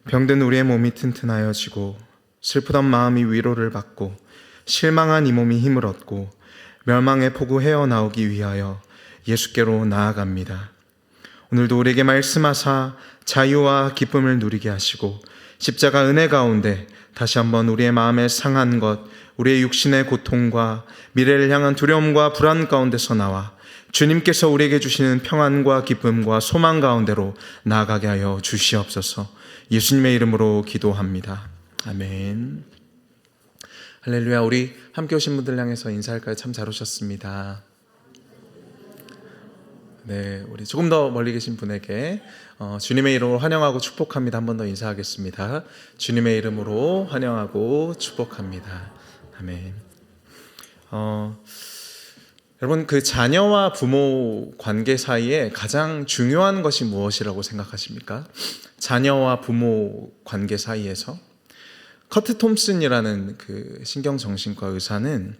병든 우리의 몸이 튼튼하여지고 슬프던 마음이 위로를 받고 실망한 이 몸이 힘을 얻고 멸망의 폭우 헤어나오기 위하여 예수께로 나아갑니다. 오늘도 우리에게 말씀하사 자유와 기쁨을 누리게 하시고 십자가 은혜 가운데 다시 한번 우리의 마음에 상한 것, 우리의 육신의 고통과 미래를 향한 두려움과 불안 가운데서 나와 주님께서 우리에게 주시는 평안과 기쁨과 소망 가운데로 나아가게 하여 주시옵소서. 예수님의 이름으로 기도합니다. 아멘. 할렐루야. 우리 함께 오신 분들 향해서 인사할까요? 참 잘 오셨습니다. 네, 우리 조금 더 멀리 계신 분에게 주님의 이름으로 환영하고 축복합니다. 한 번 더 인사하겠습니다. 주님의 이름으로 환영하고 축복합니다. 아멘. 여러분, 그 자녀와 부모 관계 사이에 가장 중요한 것이 무엇이라고 생각하십니까? 자녀와 부모 관계 사이에서 커트 톰슨이라는 그 신경정신과 의사는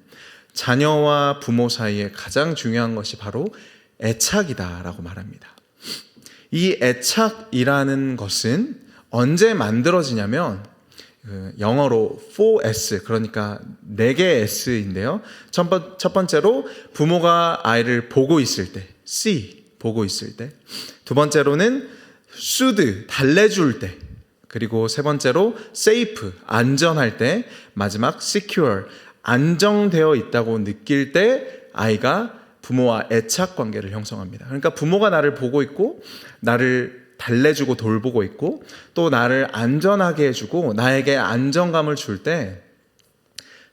자녀와 부모 사이에 가장 중요한 것이 바로 애착이다라고 말합니다. 이 애착이라는 것은 언제 만들어지냐면 영어로 4S, 그러니까 4개의 S인데요. 첫 번째로 부모가 아이를 보고 있을 때, see, 보고 있을 때. 두 번째로는 soothe, 달래줄 때. 그리고 세 번째로 safe, 안전할 때. 마지막 secure, 안정되어 있다고 느낄 때 아이가 부모와 애착 관계를 형성합니다. 그러니까 부모가 나를 보고 있고 나를 달래주고 돌보고 있고 또 나를 안전하게 해주고 나에게 안정감을 줄 때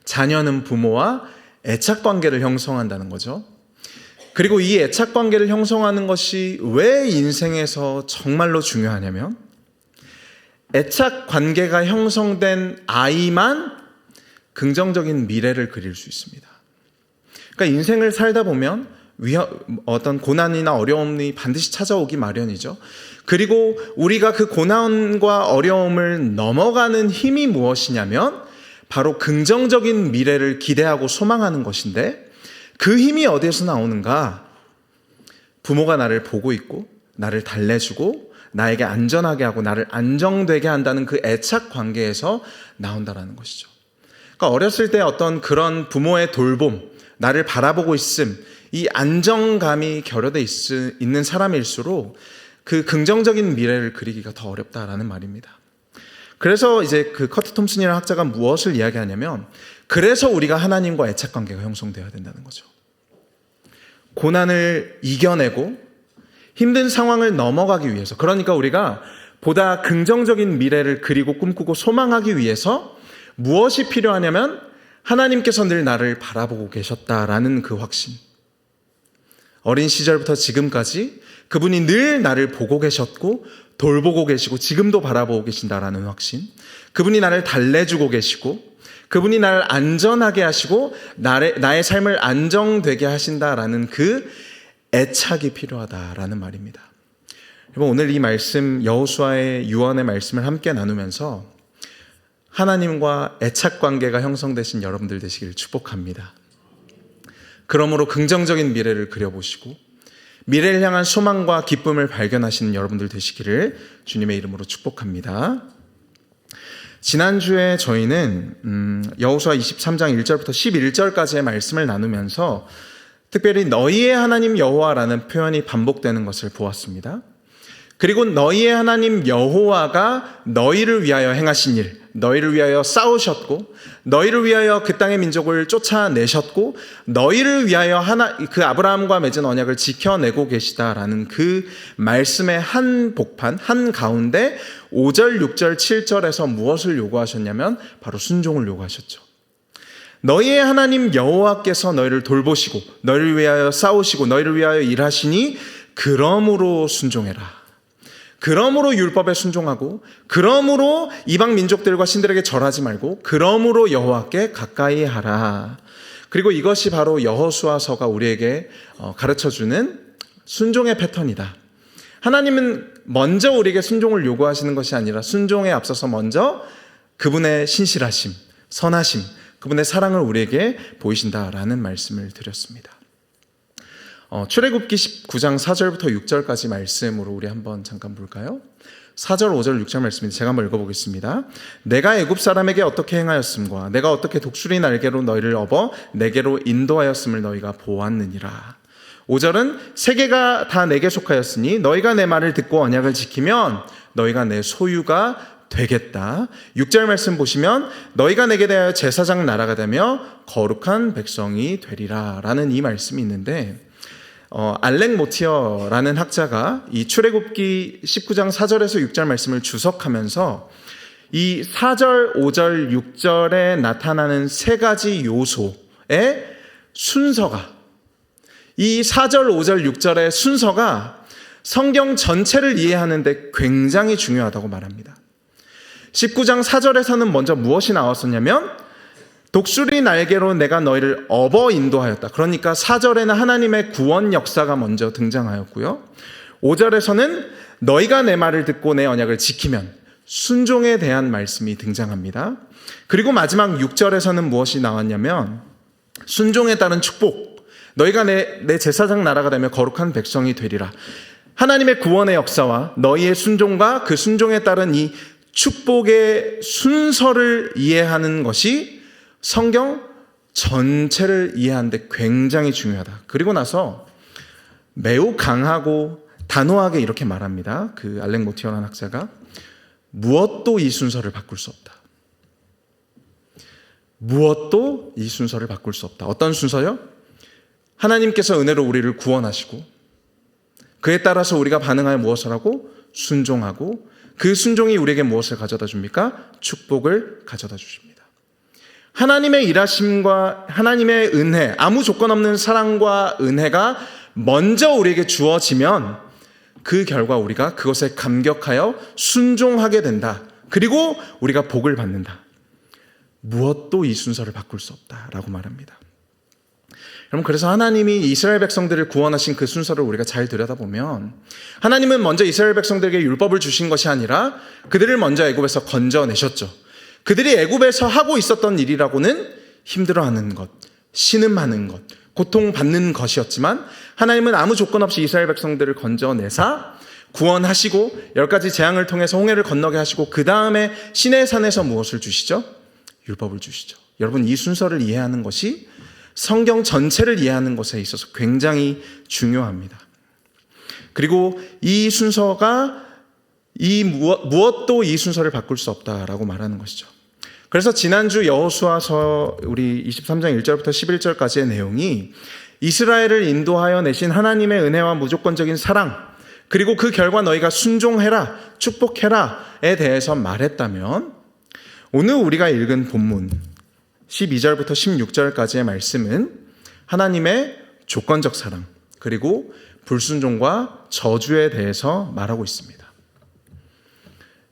자녀는 부모와 애착 관계를 형성한다는 거죠. 그리고 이 애착 관계를 형성하는 것이 왜 인생에서 정말로 중요하냐면 애착 관계가 형성된 아이만 긍정적인 미래를 그릴 수 있습니다. 그러니까 인생을 살다 보면 어떤 고난이나 어려움이 반드시 찾아오기 마련이죠. 그리고 우리가 그 고난과 어려움을 넘어가는 힘이 무엇이냐면 바로 긍정적인 미래를 기대하고 소망하는 것인데 그 힘이 어디에서 나오는가? 부모가 나를 보고 있고 나를 달래주고 나에게 안전하게 하고 나를 안정되게 한다는 그 애착 관계에서 나온다는 것이죠. 그러니까 어렸을 때 어떤 그런 부모의 돌봄, 나를 바라보고 있음, 이 안정감이 결여되어 있는 사람일수록 그 긍정적인 미래를 그리기가 더 어렵다라는 말입니다. 그래서 이제 그 커트 톰슨이라는 학자가 무엇을 이야기하냐면 그래서 우리가 하나님과 애착 관계가 형성되어야 된다는 거죠. 고난을 이겨내고 힘든 상황을 넘어가기 위해서, 그러니까 우리가 보다 긍정적인 미래를 그리고 꿈꾸고 소망하기 위해서 무엇이 필요하냐면 하나님께서 늘 나를 바라보고 계셨다라는 그 확신. 어린 시절부터 지금까지 그분이 늘 나를 보고 계셨고 돌보고 계시고 지금도 바라보고 계신다라는 확신. 그분이 나를 달래주고 계시고 그분이 나를 안전하게 하시고 나의 삶을 안정되게 하신다라는 그 애착이 필요하다라는 말입니다. 여러분, 오늘 이 말씀 여호수아의 유언의 말씀을 함께 나누면서 하나님과 애착 관계가 형성되신 여러분들 되시기를 축복합니다. 그러므로 긍정적인 미래를 그려보시고 미래를 향한 소망과 기쁨을 발견하시는 여러분들 되시기를 주님의 이름으로 축복합니다. 지난주에 저희는 여호수아 23장 1절부터 11절까지의 말씀을 나누면서 특별히 너희의 하나님 여호와라는 표현이 반복되는 것을 보았습니다. 그리고 너희의 하나님 여호와가 너희를 위하여 행하신 일, 너희를 위하여 싸우셨고 너희를 위하여 그 땅의 민족을 쫓아내셨고 너희를 위하여 그 아브라함과 맺은 언약을 지켜내고 계시다라는 그 말씀의 한 복판, 한 가운데 5절, 6절, 7절에서 무엇을 요구하셨냐면 바로 순종을 요구하셨죠. 너희의 하나님 여호와께서 너희를 돌보시고 너희를 위하여 싸우시고 너희를 위하여 일하시니 그러므로 순종해라. 그러므로 율법에 순종하고 그러므로 이방 민족들과 신들에게 절하지 말고 그러므로 여호와께 가까이 하라. 그리고 이것이 바로 여호수아서가 우리에게 가르쳐주는 순종의 패턴이다. 하나님은 먼저 우리에게 순종을 요구하시는 것이 아니라 순종에 앞서서 먼저 그분의 신실하심, 선하심, 그분의 사랑을 우리에게 보이신다라는 말씀을 드렸습니다. 출애굽기 19장 4절부터 6절까지 말씀으로 우리 한번 잠깐 볼까요? 4절, 5절, 6절 말씀인데 제가 한번 읽어보겠습니다. 내가 애굽 사람에게 어떻게 행하였음과 내가 어떻게 독수리 날개로 너희를 업어 내게로 인도하였음을 너희가 보았느니라. 5절은 세계가 다 내게 속하였으니 너희가 내 말을 듣고 언약을 지키면 너희가 내 소유가 되겠다. 6절 말씀 보시면 너희가 내게 대하여 제사장 나라가 되며 거룩한 백성이 되리라 라는 이 말씀이 있는데 알렉 모티어라는 학자가 이 출애굽기 19장 4절에서 6절 말씀을 주석하면서 이 4절, 5절, 6절에 나타나는 세 가지 요소의 순서가 이 4절, 5절, 6절의 순서가 성경 전체를 이해하는 데 굉장히 중요하다고 말합니다. 19장 4절에서는 먼저 무엇이 나왔었냐면 독수리 날개로 내가 너희를 업어 인도하였다. 그러니까 4절에는 하나님의 구원 역사가 먼저 등장하였고요. 5절에서는 너희가 내 말을 듣고 내 언약을 지키면 순종에 대한 말씀이 등장합니다. 그리고 마지막 6절에서는 무엇이 나왔냐면 순종에 따른 축복, 너희가 내 제사장 나라가 되며 거룩한 백성이 되리라. 하나님의 구원의 역사와 너희의 순종과 그 순종에 따른 이 축복의 순서를 이해하는 것이 성경 전체를 이해하는 데 굉장히 중요하다. 그리고 나서 매우 강하고 단호하게 이렇게 말합니다. 그 알렉 모티어라는 학자가 무엇도 이 순서를 바꿀 수 없다. 무엇도 이 순서를 바꿀 수 없다. 어떤 순서요? 하나님께서 은혜로 우리를 구원하시고 그에 따라서 우리가 반응하여 무엇을 하고 순종하고 그 순종이 우리에게 무엇을 가져다 줍니까? 축복을 가져다 주십니다. 하나님의 일하심과 하나님의 은혜, 아무 조건 없는 사랑과 은혜가 먼저 우리에게 주어지면 그 결과 우리가 그것에 감격하여 순종하게 된다. 그리고 우리가 복을 받는다. 무엇도 이 순서를 바꿀 수 없다라고 말합니다. 여러분, 그래서 하나님이 이스라엘 백성들을 구원하신 그 순서를 우리가 잘 들여다보면 하나님은 먼저 이스라엘 백성들에게 율법을 주신 것이 아니라 그들을 먼저 애굽에서 건져내셨죠. 그들이 애굽에서 하고 있었던 일이라고는 힘들어하는 것, 신음하는 것, 고통받는 것이었지만 하나님은 아무 조건 없이 이스라엘 백성들을 건져내사 구원하시고 10가지 재앙을 통해서 홍해를 건너게 하시고 그 다음에 시내산에서 무엇을 주시죠? 율법을 주시죠. 여러분, 이 순서를 이해하는 것이 성경 전체를 이해하는 것에 있어서 굉장히 중요합니다. 그리고 이 순서가 무엇도 이 순서를 바꿀 수 없다라고 말하는 것이죠. 그래서 지난주 여호수아서 우리 23장 1절부터 11절까지의 내용이 이스라엘을 인도하여 내신 하나님의 은혜와 무조건적인 사랑, 그리고 그 결과 너희가 순종해라, 축복해라에 대해서 말했다면 오늘 우리가 읽은 본문 12절부터 16절까지의 말씀은 하나님의 조건적 사랑, 그리고 불순종과 저주에 대해서 말하고 있습니다.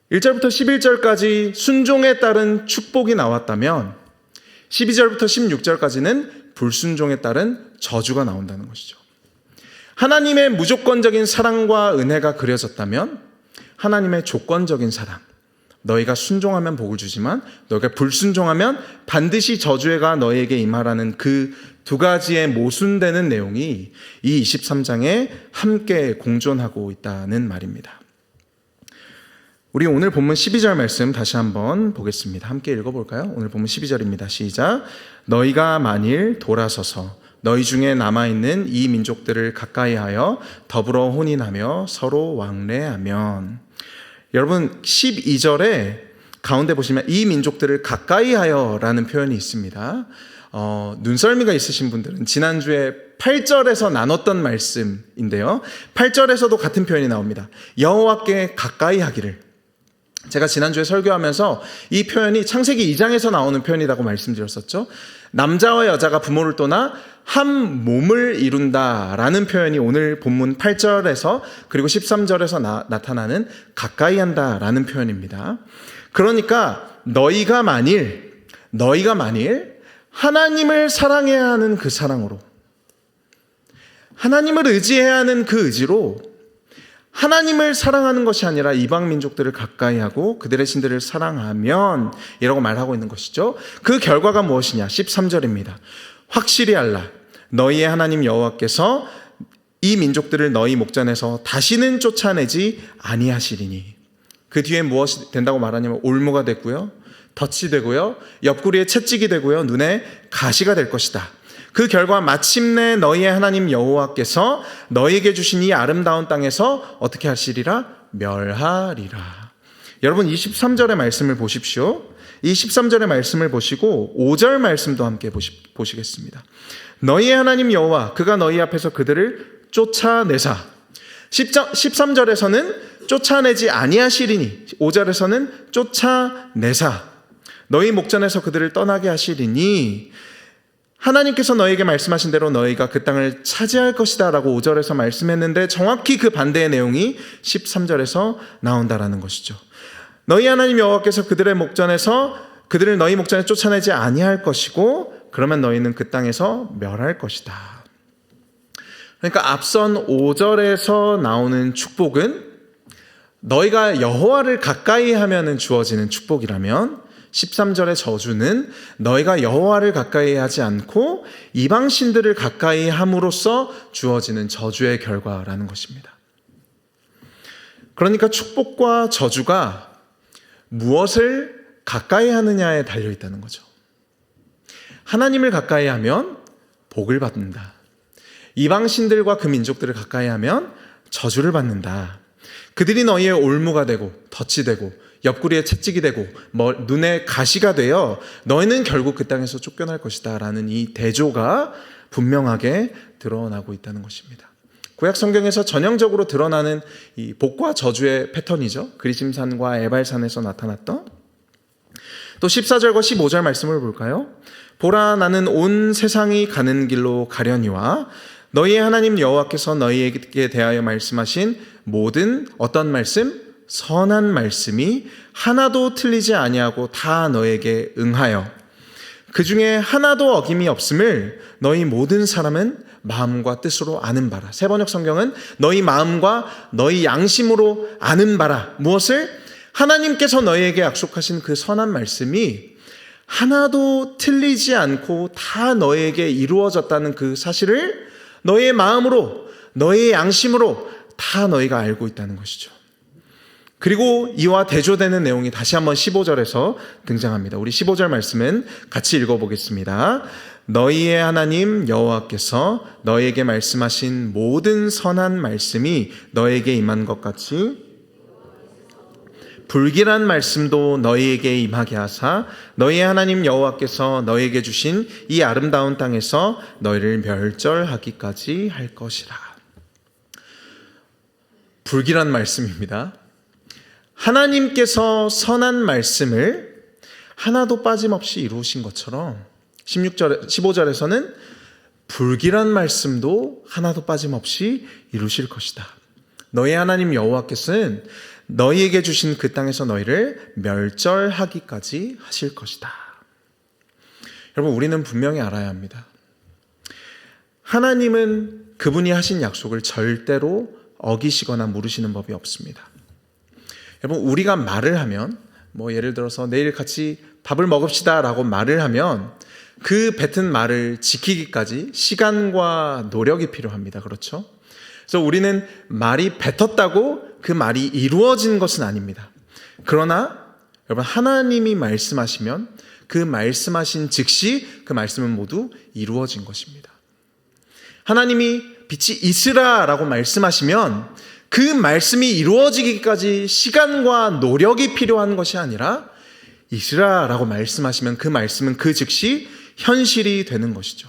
1절부터 11절까지 순종에 따른 축복이 나왔다면 12절부터 16절까지는 불순종에 따른 저주가 나온다는 것이죠. 하나님의 무조건적인 사랑과 은혜가 그려졌다면 하나님의 조건적인 사랑, 너희가 순종하면 복을 주지만 너희가 불순종하면 반드시 저주가 너희에게 임하라는 그 두 가지의 모순되는 내용이 이 23장에 함께 공존하고 있다는 말입니다. 우리 오늘 본문 12절 말씀 다시 한번 보겠습니다. 함께 읽어볼까요? 오늘 본문 12절입니다. 시작. 너희가 만일 돌아서서 너희 중에 남아있는 이 민족들을 가까이하여 더불어 혼인하며 서로 왕래하면. 여러분, 12절에 가운데 보시면 이 민족들을 가까이하여 라는 표현이 있습니다. 눈썰미가 있으신 분들은 지난주에 8절에서 나눴던 말씀인데요, 8절에서도 같은 표현이 나옵니다. 여호와께 가까이 하기를. 제가 지난주에 설교하면서 이 표현이 창세기 2장에서 나오는 표현이라고 말씀드렸었죠. 남자와 여자가 부모를 떠나 한 몸을 이룬다라는 표현이 오늘 본문 8절에서 그리고 13절에서 나타나는 가까이 한다라는 표현입니다. 그러니까 너희가 만일 하나님을 사랑해야 하는 그 사랑으로, 하나님을 의지해야 하는 그 의지로 하나님을 사랑하는 것이 아니라 이방 민족들을 가까이 하고 그들의 신들을 사랑하면 이라고 말하고 있는 것이죠. 그 결과가 무엇이냐? 13절입니다. 확실히 알라. 너희의 하나님 여호와께서 이 민족들을 너희 목전에서 다시는 쫓아내지 아니하시리니. 그 뒤에 무엇이 된다고 말하냐면 올무가 되고요, 덫이 되고요, 옆구리에 채찍이 되고요, 눈에 가시가 될 것이다. 그 결과 마침내 너희의 하나님 여호와께서 너희에게 주신 이 아름다운 땅에서 어떻게 하시리라? 멸하리라. 여러분 23절의 말씀을 보십시오. 이 13절의 말씀을 보시고 5절 말씀도 함께 보시겠습니다. 너희의 하나님 여호와 그가 너희 앞에서 그들을 쫓아내사. 13절에서는 쫓아내지 아니하시리니, 5절에서는 쫓아내사. 너희 목전에서 그들을 떠나게 하시리니 하나님께서 너희에게 말씀하신 대로 너희가 그 땅을 차지할 것이다 라고 5절에서 말씀했는데 정확히 그 반대의 내용이 13절에서 나온다라는 것이죠. 너희 하나님 여호와께서 그들을 너희 목전에 쫓아내지 아니할 것이고 그러면 너희는 그 땅에서 멸할 것이다. 그러니까 앞선 5절에서 나오는 축복은 너희가 여호와를 가까이 하면 주어지는 축복이라면 13절의 저주는 너희가 여호와를 가까이 하지 않고 이방신들을 가까이 함으로써 주어지는 저주의 결과라는 것입니다. 그러니까 축복과 저주가 무엇을 가까이 하느냐에 달려 있다는 거죠. 하나님을 가까이 하면 복을 받는다. 이방신들과 그 민족들을 가까이 하면 저주를 받는다. 그들이 너희의 올무가 되고 덫이 되고 옆구리에 채찍이 되고 눈에 가시가 되어 너희는 결국 그 땅에서 쫓겨날 것이다 라는 이 대조가 분명하게 드러나고 있다는 것입니다. 구약 성경에서 전형적으로 드러나는 이 복과 저주의 패턴이죠. 그리심산과 에발산에서 나타났던. 또 14절과 15절 말씀을 볼까요? 보라, 나는 온 세상이 가는 길로 가려니와 너희의 하나님 여호와께서 너희에게 대하여 말씀하신 모든 어떤 말씀? 선한 말씀이 하나도 틀리지 아니하고 다 너에게 응하여 그 중에 하나도 어김이 없음을 너희 모든 사람은 마음과 뜻으로 아는 바라. 세번역 성경은 너희 마음과 너희 양심으로 아는 바라. 무엇을? 하나님께서 너희에게 약속하신 그 선한 말씀이 하나도 틀리지 않고 다 너희에게 이루어졌다는 그 사실을 너희의 마음으로, 너희의 양심으로 다 너희가 알고 있다는 것이죠. 그리고 이와 대조되는 내용이 다시 한번 15절에서 등장합니다. 우리 15절 말씀은 같이 읽어보겠습니다. 너희의 하나님 여호와께서 너희에게 말씀하신 모든 선한 말씀이 너희에게 임한 것 같이 불길한 말씀도 너희에게 임하게 하사 너희의 하나님 여호와께서 너희에게 주신 이 아름다운 땅에서 너희를 멸절하기까지 할 것이라. 불길한 말씀입니다. 하나님께서 선한 말씀을 하나도 빠짐없이 이루신 것처럼 15절에서는 불길한 말씀도 하나도 빠짐없이 이루실 것이다. 너희 하나님 여호와께서는 너희에게 주신 그 땅에서 너희를 멸절하기까지 하실 것이다. 여러분, 우리는 분명히 알아야 합니다. 하나님은 그분이 하신 약속을 절대로 어기시거나 무르시는 법이 없습니다. 여러분, 우리가 말을 하면 예를 들어서 내일 같이 밥을 먹읍시다 라고 말을 하면 그 뱉은 말을 지키기까지 시간과 노력이 필요합니다. 그렇죠? 그래서 우리는 말이 뱉었다고 그 말이 이루어진 것은 아닙니다. 그러나 여러분, 하나님이 말씀하시면 그 말씀하신 즉시 그 말씀은 모두 이루어진 것입니다. 하나님이 빛이 있으라 라고 말씀하시면 그 말씀이 이루어지기까지 시간과 노력이 필요한 것이 아니라 있으라 라고 말씀하시면 그 말씀은 그 즉시 현실이 되는 것이죠.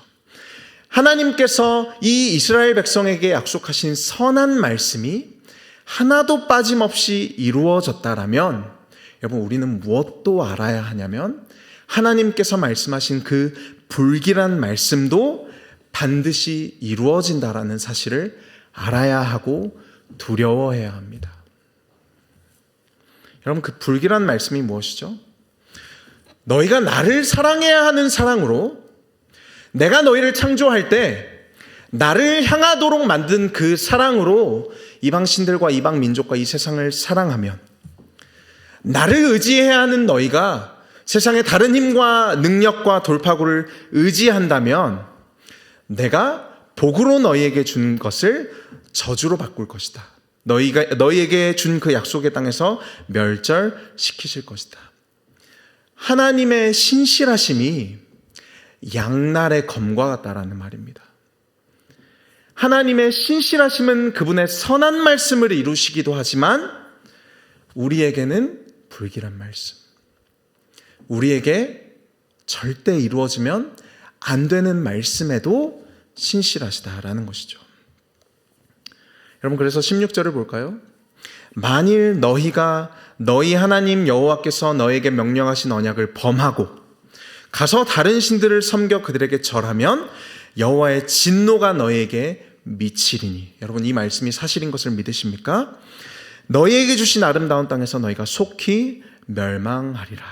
하나님께서 이 이스라엘 백성에게 약속하신 선한 말씀이 하나도 빠짐없이 이루어졌다라면 여러분, 우리는 무엇도 알아야 하냐면 하나님께서 말씀하신 그 불길한 말씀도 반드시 이루어진다라는 사실을 알아야 하고 두려워해야 합니다. 여러분, 그 불길한 말씀이 무엇이죠? 너희가 나를 사랑해야 하는 사랑으로, 내가 너희를 창조할 때 나를 향하도록 만든 그 사랑으로 이방신들과 이방 민족과 이 세상을 사랑하면, 나를 의지해야 하는 너희가 세상의 다른 힘과 능력과 돌파구를 의지한다면 내가 복으로 너희에게 준 것을 저주로 바꿀 것이다. 너희에게 준 그 약속의 땅에서 멸절시키실 것이다. 하나님의 신실하심이 양날의 검과 같다라는 말입니다. 하나님의 신실하심은 그분의 선한 말씀을 이루시기도 하지만 우리에게는 불길한 말씀, 우리에게 절대 이루어지면 안 되는 말씀에도 신실하시다라는 것이죠. 여러분, 그래서 16절을 볼까요? 만일 너희가 너희 하나님 여호와께서 너에게 명령하신 언약을 범하고 가서 다른 신들을 섬겨 그들에게 절하면 여호와의 진노가 너희에게 미치리니. 여러분, 이 말씀이 사실인 것을 믿으십니까? 너희에게 주신 아름다운 땅에서 너희가 속히 멸망하리라.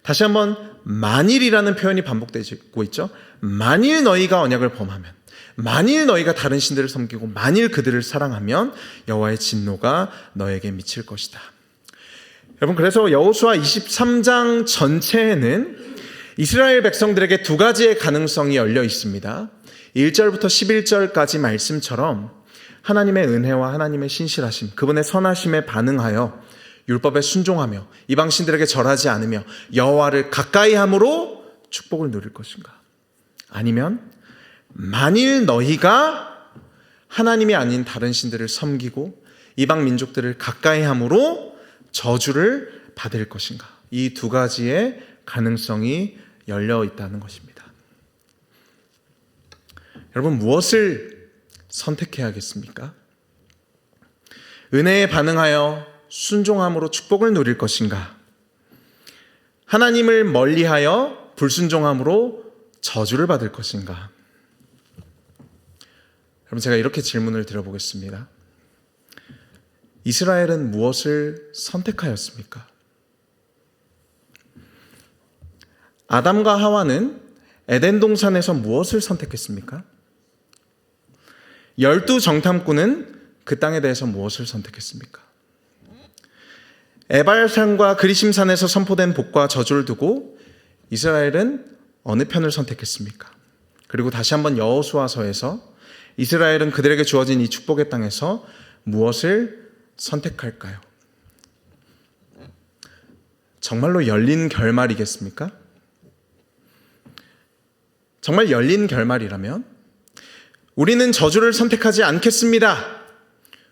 다시 한번 만일이라는 표현이 반복되고 있죠. 만일 너희가 언약을 범하면, 만일 너희가 다른 신들을 섬기고 만일 그들을 사랑하면 여호와의 진노가 너에게 미칠 것이다. 여러분, 그래서 여호수아 23장 전체에는 이스라엘 백성들에게 두 가지의 가능성이 열려 있습니다. 1절부터 11절까지 말씀처럼 하나님의 은혜와 하나님의 신실하심, 그분의 선하심에 반응하여 율법에 순종하며 이방 신들에게 절하지 않으며 여호와를 가까이 함으로 축복을 누릴 것인가? 아니면 만일 너희가 하나님이 아닌 다른 신들을 섬기고 이방 민족들을 가까이 함으로 저주를 받을 것인가? 이 두 가지의 가능성이 열려 있다는 것입니다. 여러분, 무엇을 선택해야겠습니까? 은혜에 반응하여 순종함으로 축복을 누릴 것인가? 하나님을 멀리하여 불순종함으로 저주를 받을 것인가? 여러분, 제가 이렇게 질문을 드려보겠습니다. 이스라엘은 무엇을 선택하였습니까? 아담과 하와는 에덴 동산에서 무엇을 선택했습니까? 12 정탐꾼은 그 땅에 대해서 무엇을 선택했습니까? 에발산과 그리심산에서 선포된 복과 저주를 두고 이스라엘은 어느 편을 선택했습니까? 그리고 다시 한번 여호수아서에서 이스라엘은 그들에게 주어진 이 축복의 땅에서 무엇을 선택할까요? 정말로 열린 결말이겠습니까? 정말 열린 결말이라면 우리는 저주를 선택하지 않겠습니다,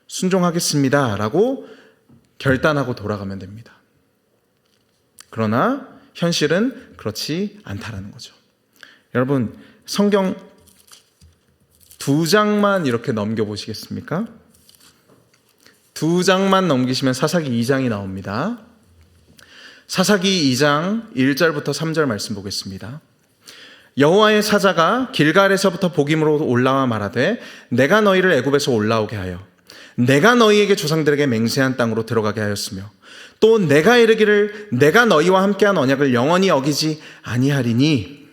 순종하겠습니다 라고 결단하고 돌아가면 됩니다. 그러나 현실은 그렇지 않다라는 거죠. 여러분, 성경 2장만 이렇게 넘겨보시겠습니까? 2장만 넘기시면 사사기 2장이 나옵니다. 사사기 2장 1절부터 3절 말씀 보겠습니다. 여호와의 사자가 길갈에서부터 복임으로 올라와 말하되 내가 너희를 애굽에서 올라오게 하여 내가 너희에게 조상들에게 맹세한 땅으로 들어가게 하였으며 또 내가 이르기를 내가 너희와 함께한 언약을 영원히 어기지 아니하리니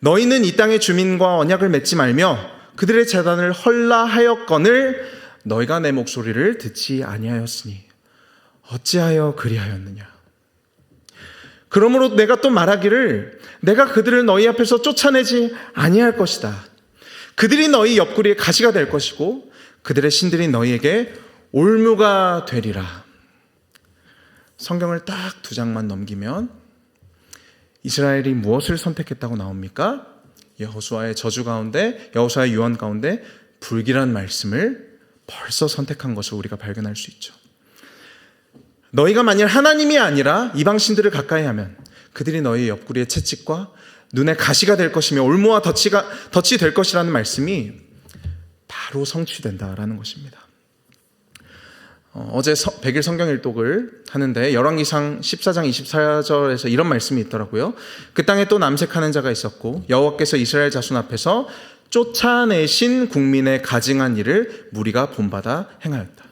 너희는 이 땅의 주민과 언약을 맺지 말며 그들의 제단을 헐라하였거늘 너희가 내 목소리를 듣지 아니하였으니 어찌하여 그리하였느냐. 그러므로 내가 또 말하기를 내가 그들을 너희 앞에서 쫓아내지 아니할 것이다. 그들이 너희 옆구리에 가시가 될 것이고 그들의 신들이 너희에게 올무가 되리라. 성경을 딱 2장만 넘기면 이스라엘이 무엇을 선택했다고 나옵니까? 여호수아의 저주 가운데, 여호수아의 유언 가운데 불길한 말씀을 벌써 선택한 것을 우리가 발견할 수 있죠. 너희가 만일 하나님이 아니라 이방 신들을 가까이 하면 그들이 너희 옆구리에 채찍과 눈에 가시가 될 것이며 올무와 덫이 될 것이라는 말씀이 바로 성취된다라는 것입니다. 어제 100일 성경 일독을 하는데 열왕기상 14장 24절에서 이런 말씀이 있더라고요. 그 땅에 또 남색하는 자가 있었고 여호와께서 이스라엘 자손 앞에서 쫓아내신 국민의 가증한 일을 무리가 본받아 행하였다.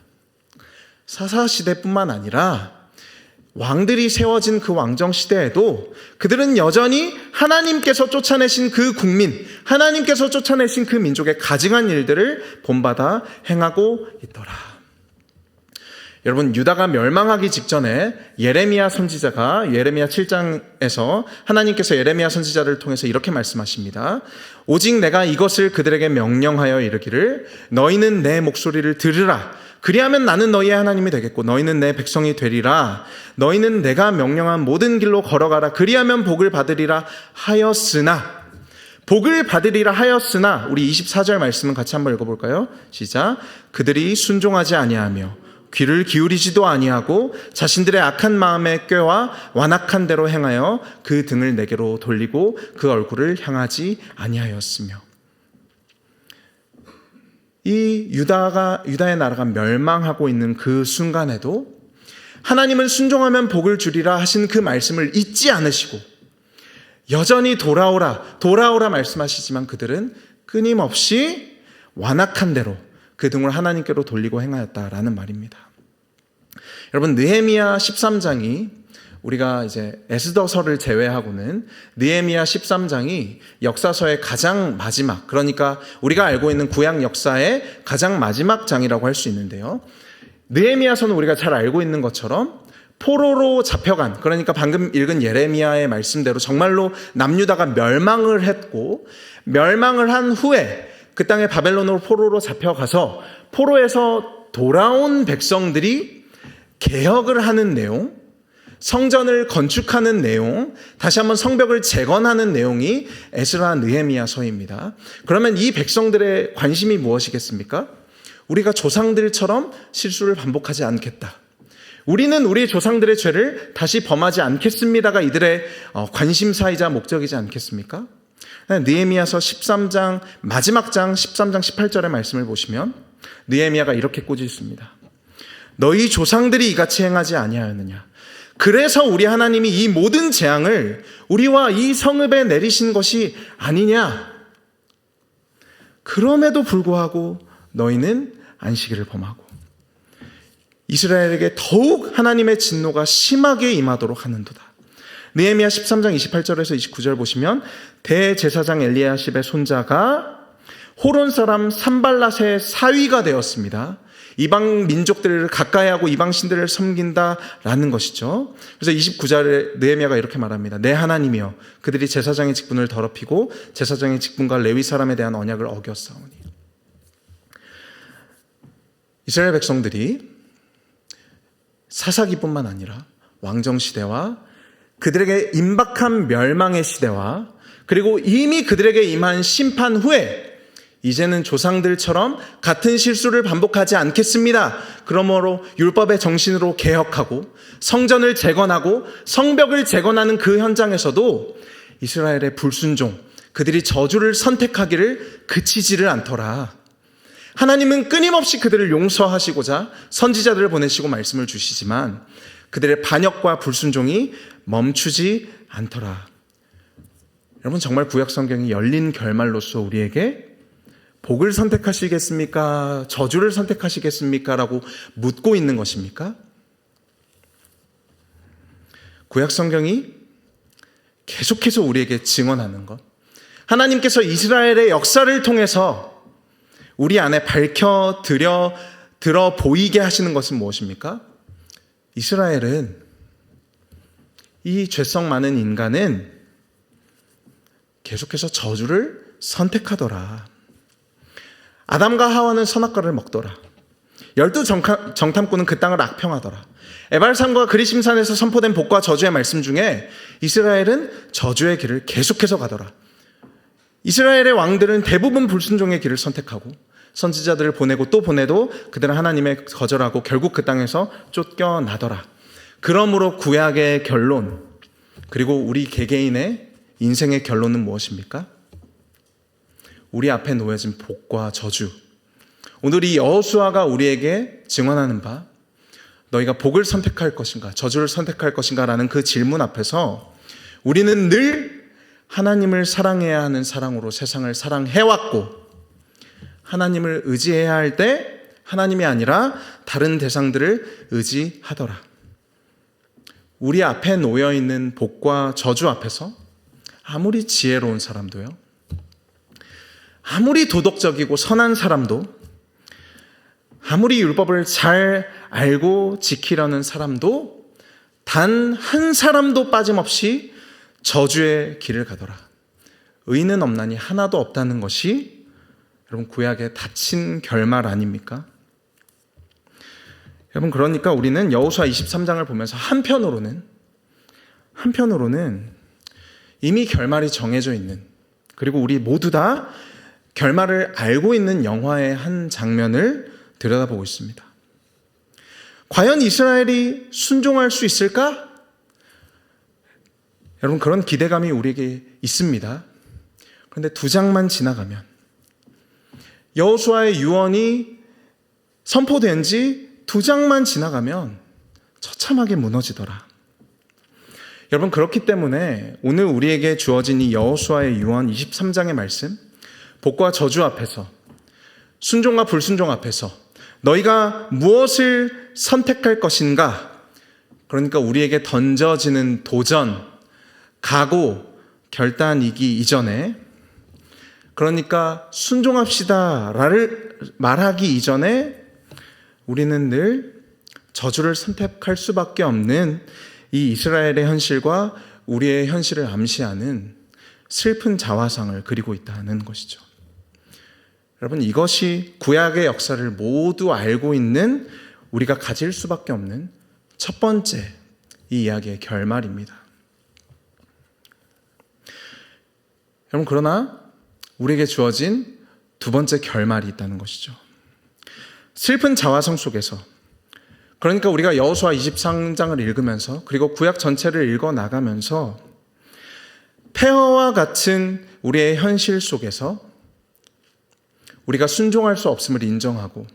사사시대뿐만 아니라 왕들이 세워진 그 왕정시대에도 그들은 여전히 하나님께서 쫓아내신 그 국민, 하나님께서 쫓아내신 그 민족의 가증한 일들을 본받아 행하고 있더라. 여러분, 유다가 멸망하기 직전에 예레미야 선지자가 예레미야 7장에서 하나님께서 예레미야 선지자를 통해서 이렇게 말씀하십니다. 오직 내가 이것을 그들에게 명령하여 이르기를 너희는 내 목소리를 들으라. 그리하면 나는 너희의 하나님이 되겠고 너희는 내 백성이 되리라. 너희는 내가 명령한 모든 길로 걸어가라. 그리하면 복을 받으리라 하였으나, 복을 받으리라 하였으나, 우리 24절 말씀은 같이 한번 읽어볼까요? 시작. 그들이 순종하지 아니하며 귀를 기울이지도 아니하고 자신들의 악한 마음의 꾀와 완악한 대로 행하여 그 등을 내게로 돌리고 그 얼굴을 향하지 아니하였으며. 이 유다의 나라가 멸망하고 있는 그 순간에도 하나님은 순종하면 복을 주리라 하신 그 말씀을 잊지 않으시고 여전히 돌아오라 말씀하시지만 그들은 끊임없이 완악한 대로 그 등을 하나님께로 돌리고 행하였다라는 말입니다. 여러분, 느헤미야 13장이, 우리가 이제 에스더서를 제외하고는 느헤미야 13장이 역사서의 가장 마지막, 그러니까 우리가 알고 있는 구약 역사의 가장 마지막 장이라고 할 수 있는데요. 느헤미야서는 우리가 잘 알고 있는 것처럼 포로로 잡혀간, 그러니까 방금 읽은 예레미야의 말씀대로 정말로 남유다가 멸망을 했고, 멸망을 한 후에 그 땅에 바벨론으로 포로로 잡혀가서 포로에서 돌아온 백성들이 개혁을 하는 내용, 성전을 건축하는 내용, 다시 한번 성벽을 재건하는 내용이 에스라 느헤미야서입니다. 그러면 이 백성들의 관심이 무엇이겠습니까? 우리가 조상들처럼 실수를 반복하지 않겠다. 우리는 우리 조상들의 죄를 다시 범하지 않겠습니다가 이들의 관심사이자 목적이지 않겠습니까? 느헤미야서 13장 마지막 장 13장 18절의 말씀을 보시면 느헤미야가 이렇게 꾸짖습니다. 너희 조상들이 이같이 행하지 아니하였느냐? 그래서 우리 하나님이 이 모든 재앙을 우리와 이 성읍에 내리신 것이 아니냐? 그럼에도 불구하고 너희는 안식일을 범하고 이스라엘에게 더욱 하나님의 진노가 심하게 임하도록 하는도다. 느헤미야 13장 28절에서 29절 보시면 대제사장 엘리야십의 손자가 호론 사람 산발랏의 사위가 되었습니다. 이방 민족들을 가까이하고 이방 신들을 섬긴다라는 것이죠. 그래서 29절에 느헤미야가 이렇게 말합니다. 내 하나님이여, 그들이 제사장의 직분을 더럽히고 제사장의 직분과 레위 사람에 대한 언약을 어겼사오니. 이스라엘 백성들이 사사기뿐만 아니라 왕정시대와 그들에게 임박한 멸망의 시대와 그리고 이미 그들에게 임한 심판 후에 이제는 조상들처럼 같은 실수를 반복하지 않겠습니다. 그러므로 율법의 정신으로 개혁하고 성전을 재건하고 성벽을 재건하는 그 현장에서도 이스라엘의 불순종, 그들이 저주를 선택하기를 그치지를 않더라. 하나님은 끊임없이 그들을 용서하시고자 선지자들을 보내시고 말씀을 주시지만 그들의 반역과 불순종이 멈추지 않더라. 여러분, 정말 구약 성경이 열린 결말로서 우리에게 복을 선택하시겠습니까? 저주를 선택하시겠습니까? 라고 묻고 있는 것입니까? 구약 성경이 계속해서 우리에게 증언하는 것, 하나님께서 이스라엘의 역사를 통해서 우리 안에 들어 보이게 하시는 것은 무엇입니까? 이스라엘은, 이 죄성 많은 인간은 계속해서 저주를 선택하더라. 아담과 하와는 선악과를 먹더라. 12 정탐꾼은 그 땅을 악평하더라. 에발산과 그리심산에서 선포된 복과 저주의 말씀 중에 이스라엘은 저주의 길을 계속해서 가더라. 이스라엘의 왕들은 대부분 불순종의 길을 선택하고 선지자들을 보내고 또 보내도 그들은 하나님의 거절하고 결국 그 땅에서 쫓겨나더라. 그러므로 구약의 결론, 그리고 우리 개개인의 인생의 결론은 무엇입니까? 우리 앞에 놓여진 복과 저주, 오늘 이 여호수아가 우리에게 증언하는 바, 너희가 복을 선택할 것인가 저주를 선택할 것인가 라는 그 질문 앞에서 우리는 늘 하나님을 사랑해야 하는 사랑으로 세상을 사랑해왔고, 하나님을 의지해야 할 때 하나님이 아니라 다른 대상들을 의지하더라. 우리 앞에 놓여있는 복과 저주 앞에서 아무리 지혜로운 사람도요, 아무리 도덕적이고 선한 사람도 아무리 율법을 잘 알고 지키려는 사람도 단 한 사람도 빠짐없이 저주의 길을 가더라. 의는 없나니 하나도 없다는 것이 여러분 구약의 닫힌 결말 아닙니까? 여러분 그러니까 우리는 여호수아 23장을 보면서 한편으로는 이미 결말이 정해져 있는, 그리고 우리 모두 다 결말을 알고 있는 영화의 한 장면을 들여다보고 있습니다. 과연 이스라엘이 순종할 수 있을까? 여러분 그런 기대감이 우리에게 있습니다. 그런데 2장만 지나가면, 여호수아의 유언이 선포된 지 2장만 지나가면 처참하게 무너지더라. 여러분 그렇기 때문에 오늘 우리에게 주어진 이 여호수아의 유언 23장의 말씀, 복과 저주 앞에서, 순종과 불순종 앞에서 너희가 무엇을 선택할 것인가? 그러니까 우리에게 던져지는 도전, 각오, 결단이기 이전에, 그러니까 순종합시다를 말하기 이전에 우리는 늘 저주를 선택할 수밖에 없는 이 이스라엘의 현실과 우리의 현실을 암시하는 슬픈 자화상을 그리고 있다는 것이죠. 여러분 이것이 구약의 역사를 모두 알고 있는 우리가 가질 수밖에 없는 첫 번째 이 이야기의 결말입니다. 여러분 그러나 우리에게 주어진 두 번째 결말이 있다는 것이죠. 슬픈 자화상 속에서, 그러니까 우리가 여호수아 23장을 읽으면서 그리고 구약 전체를 읽어 나가면서 폐허와 같은 우리의 현실 속에서 우리가 순종할 수 없음을 인정하고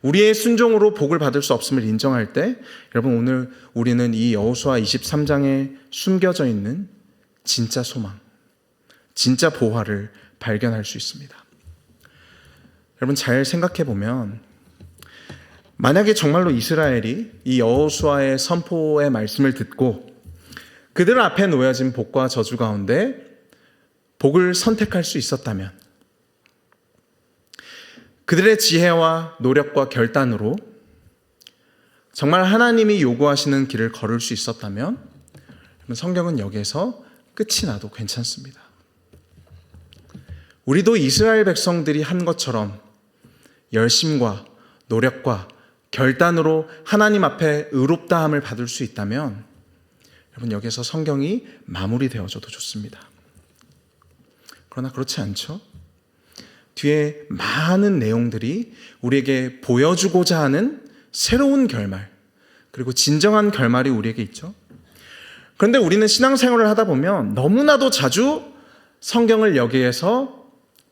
우리의 순종으로 복을 받을 수 없음을 인정할 때, 여러분 오늘 우리는 이 여호수아 23장에 숨겨져 있는 진짜 소망, 진짜 보화를 발견할 수 있습니다. 여러분 잘 생각해 보면, 만약에 정말로 이스라엘이 이 여호수아의 선포의 말씀을 듣고 그들 앞에 놓여진 복과 저주 가운데 복을 선택할 수 있었다면, 그들의 지혜와 노력과 결단으로 정말 하나님이 요구하시는 길을 걸을 수 있었다면, 성경은 여기에서 끝이 나도 괜찮습니다. 우리도 이스라엘 백성들이 한 것처럼 열심과 노력과 결단으로 하나님 앞에 의롭다함을 받을 수 있다면, 여러분 여기서 성경이 마무리되어져도 좋습니다. 그러나 그렇지 않죠? 뒤에 많은 내용들이 우리에게 보여주고자 하는 새로운 결말, 그리고 진정한 결말이 우리에게 있죠. 그런데 우리는 신앙생활을 하다 보면 너무나도 자주 성경을 여기에서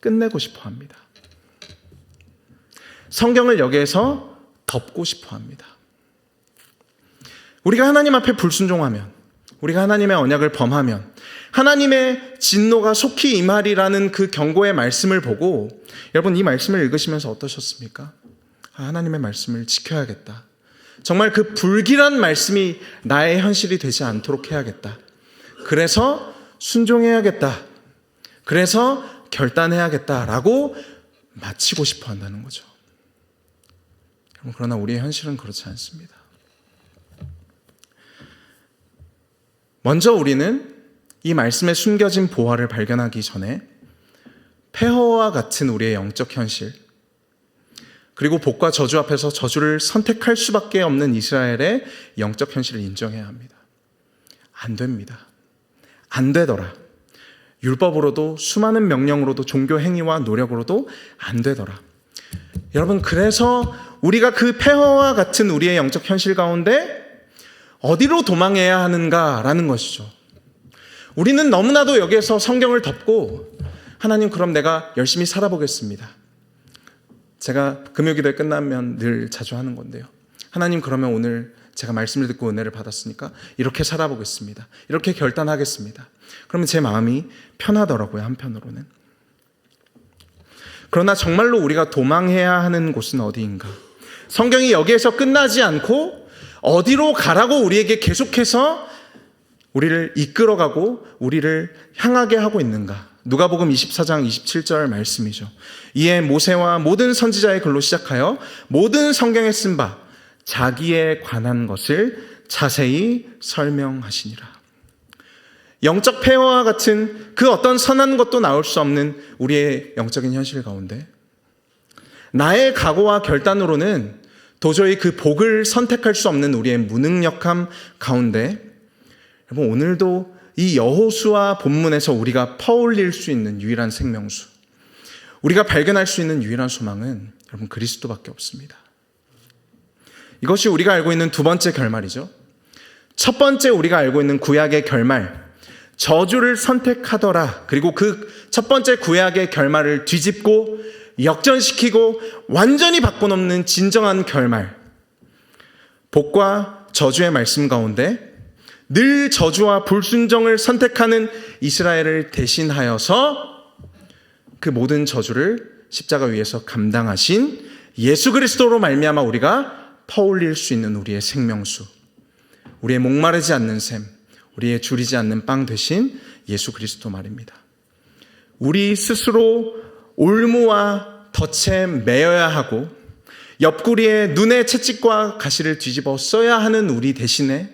끝내고 싶어 합니다. 성경을 여기에서 덮고 싶어 합니다. 우리가 하나님 앞에 불순종하면, 우리가 하나님의 언약을 범하면 하나님의 진노가 속히 임하리라는 그 경고의 말씀을 보고, 여러분 이 말씀을 읽으시면서 어떠셨습니까? 하나님의 말씀을 지켜야겠다. 정말 그 불길한 말씀이 나의 현실이 되지 않도록 해야겠다. 그래서 순종해야겠다. 그래서 결단해야겠다라고 마치고 싶어 한다는 거죠. 그러나 우리의 현실은 그렇지 않습니다. 먼저 우리는 이 말씀에 숨겨진 보화를 발견하기 전에 폐허와 같은 우리의 영적 현실, 그리고 복과 저주 앞에서 저주를 선택할 수밖에 없는 이스라엘의 영적 현실을 인정해야 합니다. 안 됩니다. 안 되더라. 율법으로도, 수많은 명령으로도, 종교 행위와 노력으로도 안 되더라. 여러분 그래서 우리가 그 폐허와 같은 우리의 영적 현실 가운데 어디로 도망해야 하는가라는 것이죠. 우리는 너무나도 여기에서 성경을 덮고, 하나님 그럼 내가 열심히 살아보겠습니다. 제가 금요기도회 끝나면 늘 자주 하는 건데요. 하나님 그러면 오늘 제가 말씀을 듣고 은혜를 받았으니까 이렇게 살아보겠습니다. 이렇게 결단하겠습니다. 그러면 제 마음이 편하더라고요, 한편으로는. 그러나 정말로 우리가 도망해야 하는 곳은 어디인가? 성경이 여기에서 끝나지 않고 어디로 가라고 우리에게 계속해서 우리를 이끌어가고 우리를 향하게 하고 있는가? 누가복음 24장 27절 말씀이죠. 이에 모세와 모든 선지자의 글로 시작하여 모든 성경에 쓴 바 자기에 관한 것을 자세히 설명하시니라. 영적 폐허와 같은 그 어떤 선한 것도 나올 수 없는 우리의 영적인 현실 가운데 나의 각오와 결단으로는 도저히 그 복을 선택할 수 없는 우리의 무능력함 가운데 여러분, 오늘도 이 여호수아 본문에서 우리가 퍼올릴 수 있는 유일한 생명수, 우리가 발견할 수 있는 유일한 소망은 여러분 그리스도밖에 없습니다. 이것이 우리가 알고 있는 두 번째 결말이죠. 첫 번째 우리가 알고 있는 구약의 결말, 저주를 선택하더라. 그리고 그 첫 번째 구약의 결말을 뒤집고 역전시키고 완전히 바꿔놓는 진정한 결말, 복과 저주의 말씀 가운데 늘 저주와 불순종을 선택하는 이스라엘을 대신하여서 그 모든 저주를 십자가 위에서 감당하신 예수 그리스도로 말미암아 우리가 퍼올릴 수 있는 우리의 생명수, 우리의 목마르지 않는 샘, 우리의 줄이지 않는 빵 되신 예수 그리스도 말입니다. 우리 스스로 올무와 덫에 매여야 하고 옆구리에 눈에 채찍과 가시를 뒤집어 써야 하는 우리 대신에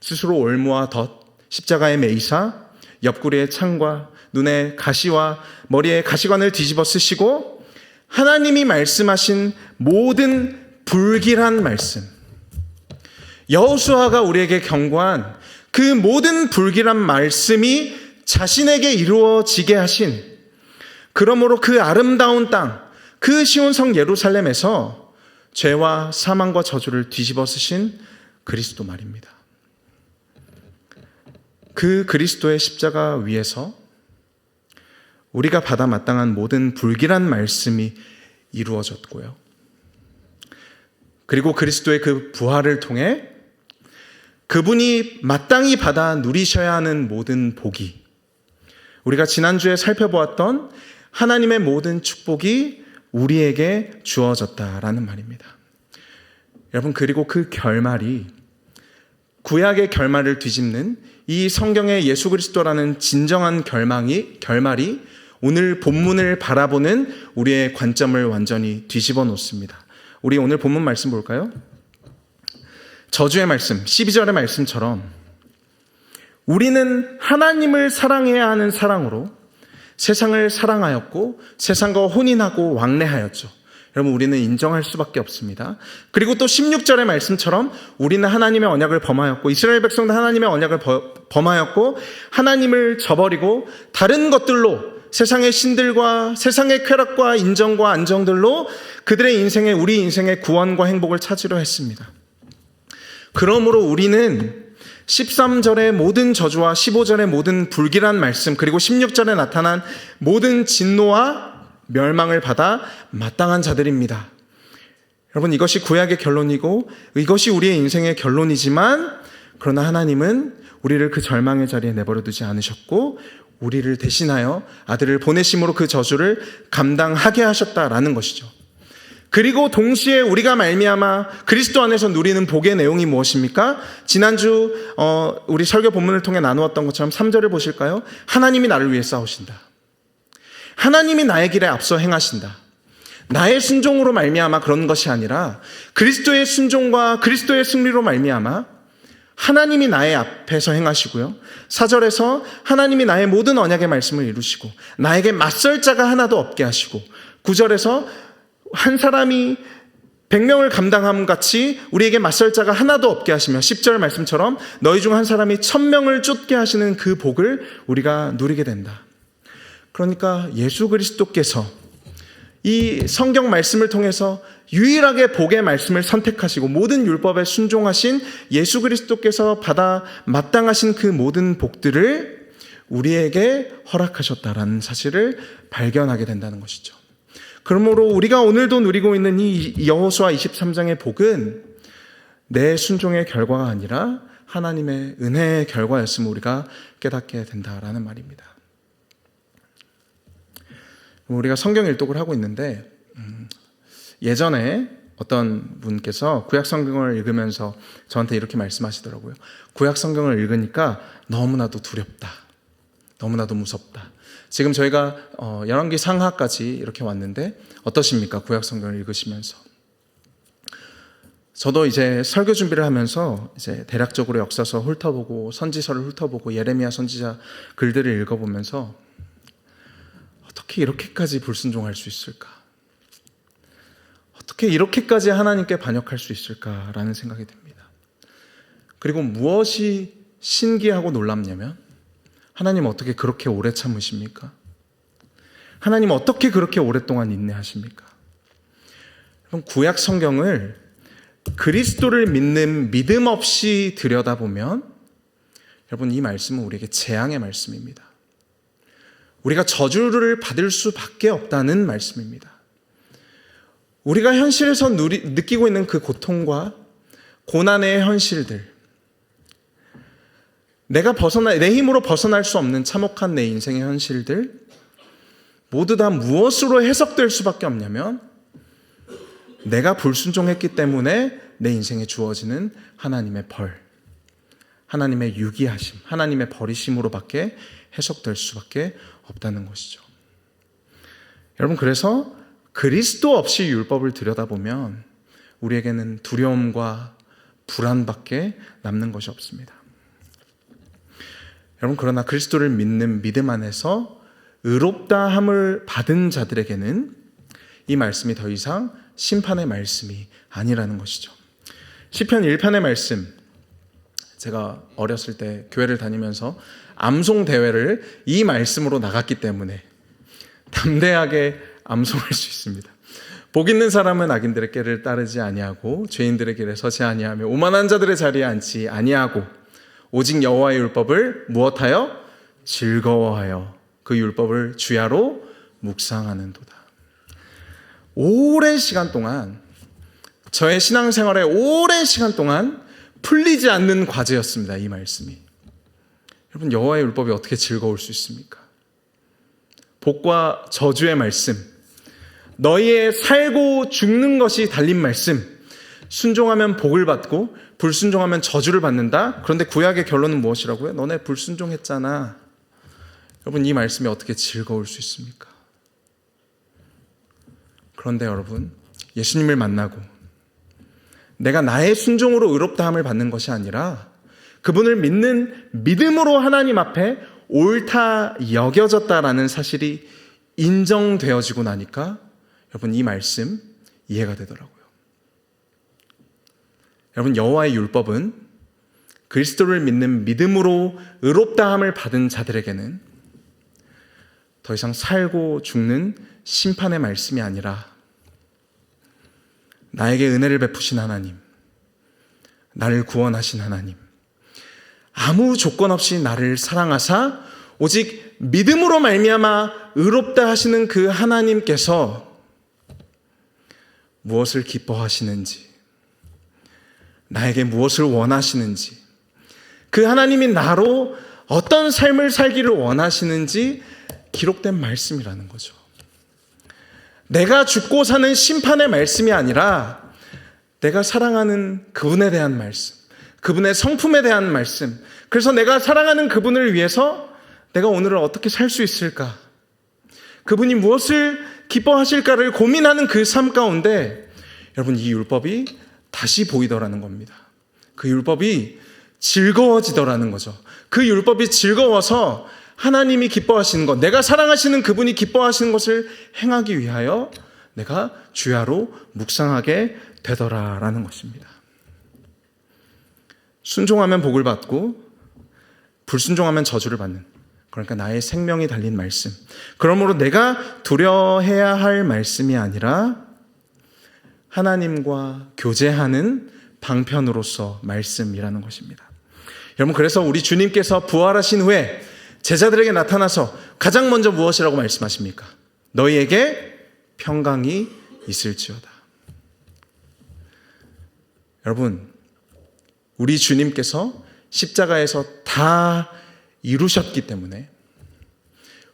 스스로 올무와 덫, 십자가에 매이사 옆구리에 창과 눈에 가시와 머리에 가시관을 뒤집어 쓰시고 하나님이 말씀하신 모든 불길한 말씀, 여호수아가 우리에게 경고한 그 모든 불길한 말씀이 자신에게 이루어지게 하신, 그러므로 그 아름다운 땅, 그 시온 성 예루살렘에서 죄와 사망과 저주를 뒤집어 쓰신 그리스도 말입니다. 그 그리스도의 십자가 위에서 우리가 받아 마땅한 모든 불길한 말씀이 이루어졌고요. 그리고 그리스도의 그 부활을 통해 그분이 마땅히 받아 누리셔야 하는 모든 복이, 우리가 지난주에 살펴보았던 하나님의 모든 축복이 우리에게 주어졌다라는 말입니다. 여러분, 그리고 그 결말이, 구약의 결말을 뒤집는 이 성경의 예수 그리스도라는 진정한 결말이 오늘 본문을 바라보는 우리의 관점을 완전히 뒤집어 놓습니다. 우리 오늘 본문 말씀 볼까요? 저주의 말씀, 12절의 말씀처럼 우리는 하나님을 사랑해야 하는 사랑으로 세상을 사랑하였고 세상과 혼인하고 왕래하였죠. 여러분, 우리는 인정할 수밖에 없습니다. 그리고 또 16절의 말씀처럼 우리는 하나님의 언약을 범하였고 이스라엘 백성도 하나님의 언약을 범하였고 하나님을 저버리고 다른 것들로, 세상의 신들과 세상의 쾌락과 인정과 안정들로 그들의 인생에, 우리 인생의 구원과 행복을 찾으려 했습니다. 그러므로 우리는 13절의 모든 저주와 15절의 모든 불길한 말씀, 그리고 16절에 나타난 모든 진노와 멸망을 받아 마땅한 자들입니다. 여러분, 이것이 구약의 결론이고 이것이 우리의 인생의 결론이지만, 그러나 하나님은 우리를 그 절망의 자리에 내버려 두지 않으셨고 우리를 대신하여 아들을 보내심으로 그 저주를 감당하게 하셨다라는 것이죠. 그리고 동시에 우리가 말미암아 그리스도 안에서 누리는 복의 내용이 무엇입니까? 지난주 우리 설교 본문을 통해 나누었던 것처럼 3절을 보실까요? 하나님이 나를 위해 싸우신다. 하나님이 나의 길에 앞서 행하신다. 나의 순종으로 말미암아 그런 것이 아니라 그리스도의 순종과 그리스도의 승리로 말미암아 하나님이 나의 앞에서 행하시고요. 4절에서 하나님이 나의 모든 언약의 말씀을 이루시고 나에게 맞설 자가 하나도 없게 하시고, 9절에서 한 사람이 100명을 감당함 같이 우리에게 맞설 자가 하나도 없게 하시며, 10절 말씀처럼 너희 중 한 사람이 1000명을 쫓게 하시는 그 복을 우리가 누리게 된다. 그러니까 예수 그리스도께서 이 성경 말씀을 통해서 유일하게 복의 말씀을 선택하시고 모든 율법에 순종하신 예수 그리스도께서 받아 마땅하신 그 모든 복들을 우리에게 허락하셨다라는 사실을 발견하게 된다는 것이죠. 그러므로 우리가 오늘도 누리고 있는 이 여호수아 23장의 복은 내 순종의 결과가 아니라 하나님의 은혜의 결과였음을 우리가 깨닫게 된다라는 말입니다. 우리가 성경 일독을 하고 있는데 예전에 어떤 분께서 구약 성경을 읽으면서 저한테 이렇게 말씀하시더라고요. 구약 성경을 읽으니까 너무나도 두렵다. 너무나도 무섭다. 지금 저희가 열왕기 상하까지 이렇게 왔는데 어떠십니까? 구약 성경을 읽으시면서. 저도 이제 설교 준비를 하면서 이제 대략적으로 역사서 훑어보고 선지서를 훑어보고 예레미야 선지자 글들을 읽어보면서 어떻게 이렇게까지 불순종할 수 있을까? 어떻게 이렇게까지 하나님께 반역할 수 있을까라는 생각이 듭니다. 그리고 무엇이 신기하고 놀랍냐면 하나님 어떻게 그렇게 오래 참으십니까? 하나님 어떻게 그렇게 오랫동안 인내하십니까? 그럼 구약 성경을 그리스도를 믿는 믿음 없이 들여다보면 여러분 이 말씀은 우리에게 재앙의 말씀입니다. 우리가 저주를 받을 수밖에 없다는 말씀입니다. 우리가 현실에서 느끼고 있는 그 고통과 고난의 현실들, 내 힘으로 벗어날 수 없는 참혹한 내 인생의 현실들 모두 다 무엇으로 해석될 수밖에 없냐면 내가 불순종했기 때문에 내 인생에 주어지는 하나님의 벌, 하나님의 유기하심, 하나님의 버리심으로밖에 해석될 수밖에 없다는 것이죠. 여러분, 그래서 그리스도 없이 율법을 들여다보면 우리에게는 두려움과 불안밖에 남는 것이 없습니다. 여러분, 그러나 그리스도를 믿는 믿음 안에서 의롭다함을 받은 자들에게는 이 말씀이 더 이상 심판의 말씀이 아니라는 것이죠. 시편 1편의 말씀, 제가 어렸을 때 교회를 다니면서 암송 대회를 이 말씀으로 나갔기 때문에 담대하게 암송할 수 있습니다. 복 있는 사람은 악인들의 길을 따르지 아니하고 죄인들의 길에 서지 아니하며 오만한 자들의 자리에 앉지 아니하고 오직 여호와의 율법을 무엇하여? 즐거워하여 그 율법을 주야로 묵상하는도다. 오랜 시간 동안, 저의 신앙생활에 오랜 시간 동안 풀리지 않는 과제였습니다. 이 말씀이. 여러분, 여호와의 율법이 어떻게 즐거울 수 있습니까? 복과 저주의 말씀, 너희의 살고 죽는 것이 달린 말씀, 순종하면 복을 받고 불순종하면 저주를 받는다. 그런데 구약의 결론은 무엇이라고요? 너네 불순종했잖아. 여러분, 이 말씀이 어떻게 즐거울 수 있습니까? 그런데 여러분, 예수님을 만나고 내가 나의 순종으로 의롭다함을 받는 것이 아니라 그분을 믿는 믿음으로 하나님 앞에 옳다 여겨졌다라는 사실이 인정되어지고 나니까 여러분, 이 말씀 이해가 되더라고요. 여러분, 여호와의 율법은 그리스도를 믿는 믿음으로 의롭다함을 받은 자들에게는 더 이상 살고 죽는 심판의 말씀이 아니라 나에게 은혜를 베푸신 하나님, 나를 구원하신 하나님, 아무 조건 없이 나를 사랑하사 오직 믿음으로 말미암아 의롭다 하시는 그 하나님께서 무엇을 기뻐하시는지, 나에게 무엇을 원하시는지, 그 하나님이 나로 어떤 삶을 살기를 원하시는지 기록된 말씀이라는 거죠. 내가 죽고 사는 심판의 말씀이 아니라 내가 사랑하는 그분에 대한 말씀, 그분의 성품에 대한 말씀, 그래서 내가 사랑하는 그분을 위해서 내가 오늘을 어떻게 살 수 있을까, 그분이 무엇을 기뻐하실까를 고민하는 그 삶 가운데 여러분, 이 율법이 다시 보이더라는 겁니다. 그 율법이 즐거워지더라는 거죠. 그 율법이 즐거워서 하나님이 기뻐하시는 것, 내가 사랑하시는 그분이 기뻐하시는 것을 행하기 위하여 내가 주야로 묵상하게 되더라라는 것입니다. 순종하면 복을 받고 불순종하면 저주를 받는, 그러니까 나의 생명이 달린 말씀, 그러므로 내가 두려워해야 할 말씀이 아니라 하나님과 교제하는 방편으로서 말씀이라는 것입니다. 여러분, 그래서 우리 주님께서 부활하신 후에 제자들에게 나타나서 가장 먼저 무엇이라고 말씀하십니까? 너희에게 평강이 있을지어다. 여러분, 우리 주님께서 십자가에서 다 이루셨기 때문에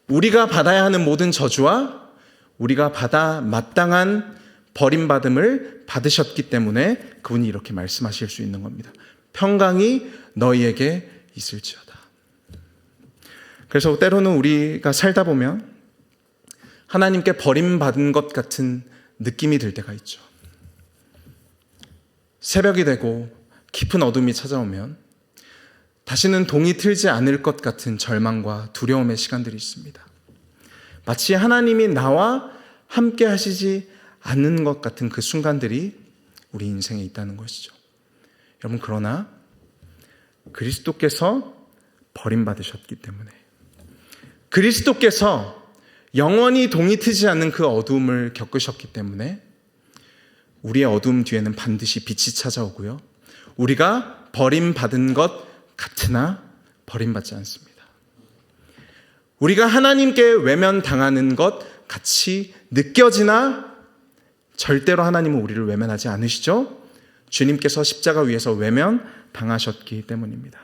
우리가 받아야 하는 모든 저주와 우리가 받아 마땅한 버림받음을 받으셨기 때문에 그분이 이렇게 말씀하실 수 있는 겁니다. 평강이 너희에게 있을지어다. 그래서 때로는 우리가 살다 보면 하나님께 버림받은 것 같은 느낌이 들 때가 있죠. 새벽이 되고 깊은 어둠이 찾아오면 다시는 동이 틀지 않을 것 같은 절망과 두려움의 시간들이 있습니다. 마치 하나님이 나와 함께 하시지 않는 것 같은 그 순간들이 우리 인생에 있다는 것이죠. 여러분, 그러나 그리스도께서 버림받으셨기 때문에, 그리스도께서 영원히 동이 트지 않는 그 어둠을 겪으셨기 때문에 우리의 어둠 뒤에는 반드시 빛이 찾아오고요, 우리가 버림받은 것 같으나 버림받지 않습니다. 우리가 하나님께 외면당하는 것 같이 느껴지나 절대로 하나님은 우리를 외면하지 않으시죠. 주님께서 십자가 위에서 외면당하셨기 때문입니다.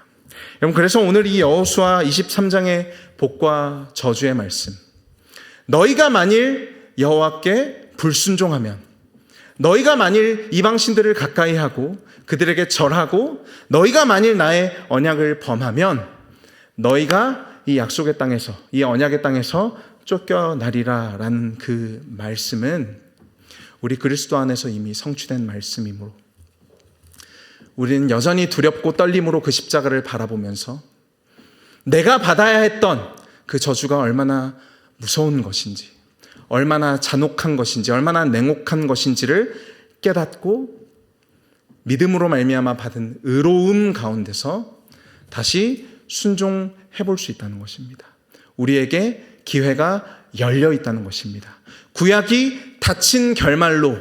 여러분, 그래서 오늘 이 여호수아 23장의 복과 저주의 말씀, 너희가 만일 여호와께 불순종하면, 너희가 만일 이방신들을 가까이 하고 그들에게 절하고 너희가 만일 나의 언약을 범하면 너희가 이 약속의 땅에서, 이 언약의 땅에서 쫓겨나리라 라는 그 말씀은 우리 그리스도 안에서 이미 성취된 말씀이므로 우리는 여전히 두렵고 떨림으로 그 십자가를 바라보면서 내가 받아야 했던 그 저주가 얼마나 무서운 것인지, 얼마나 잔혹한 것인지, 얼마나 냉혹한 것인지를 깨닫고 믿음으로 말미암아 받은 의로움 가운데서 다시 순종해 볼 수 있다는 것입니다. 우리에게 기회가 열려 있다는 것입니다. 구약이 닫힌 결말로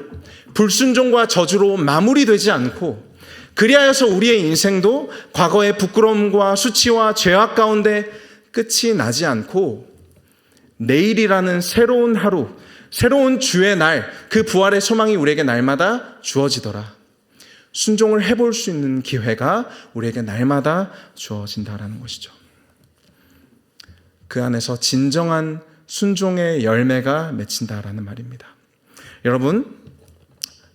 불순종과 저주로 마무리되지 않고, 그리하여서 우리의 인생도 과거의 부끄러움과 수치와 죄악 가운데 끝이 나지 않고 내일이라는 새로운 하루, 새로운 주의 날, 그 부활의 소망이 우리에게 날마다 주어지더라. 순종을 해볼 수 있는 기회가 우리에게 날마다 주어진다라는 것이죠. 그 안에서 진정한 순종의 열매가 맺힌다라는 말입니다. 여러분,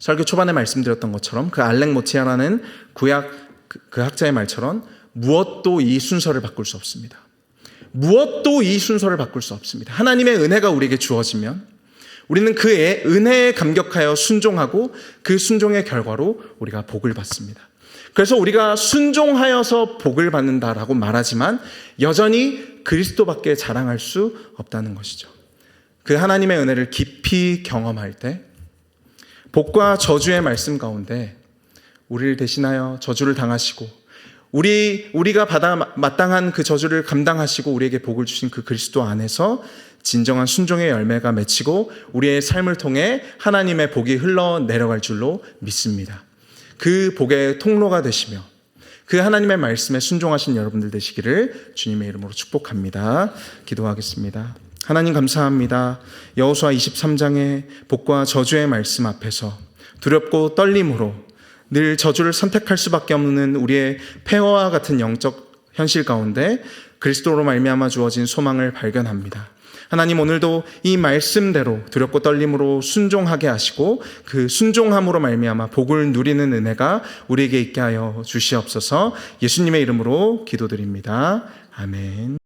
설교 초반에 말씀드렸던 것처럼 그 알렉 모티아라는 구약 그 학자의 말처럼 무엇도 이 순서를 바꿀 수 없습니다. 무엇도 이 순서를 바꿀 수 없습니다. 하나님의 은혜가 우리에게 주어지면 우리는 그 은혜에 감격하여 순종하고 그 순종의 결과로 우리가 복을 받습니다. 그래서 우리가 순종하여서 복을 받는다라고 말하지만 여전히 그리스도밖에 자랑할 수 없다는 것이죠. 그 하나님의 은혜를 깊이 경험할 때 복과 저주의 말씀 가운데 우리를 대신하여 저주를 당하시고 우리가 받아 마땅한 그 저주를 감당하시고 우리에게 복을 주신 그 그리스도 안에서 진정한 순종의 열매가 맺히고 우리의 삶을 통해 하나님의 복이 흘러내려갈 줄로 믿습니다. 그 복의 통로가 되시며 그 하나님의 말씀에 순종하신 여러분들 되시기를 주님의 이름으로 축복합니다. 기도하겠습니다. 하나님 감사합니다. 여호수아 23장의 복과 저주의 말씀 앞에서 두렵고 떨림으로 늘 저주를 선택할 수밖에 없는 우리의 폐허와 같은 영적 현실 가운데 그리스도로 말미암아 주어진 소망을 발견합니다. 하나님, 오늘도 이 말씀대로 두렵고 떨림으로 순종하게 하시고 그 순종함으로 말미암아 복을 누리는 은혜가 우리에게 있게 하여 주시옵소서. 예수님의 이름으로 기도드립니다. 아멘.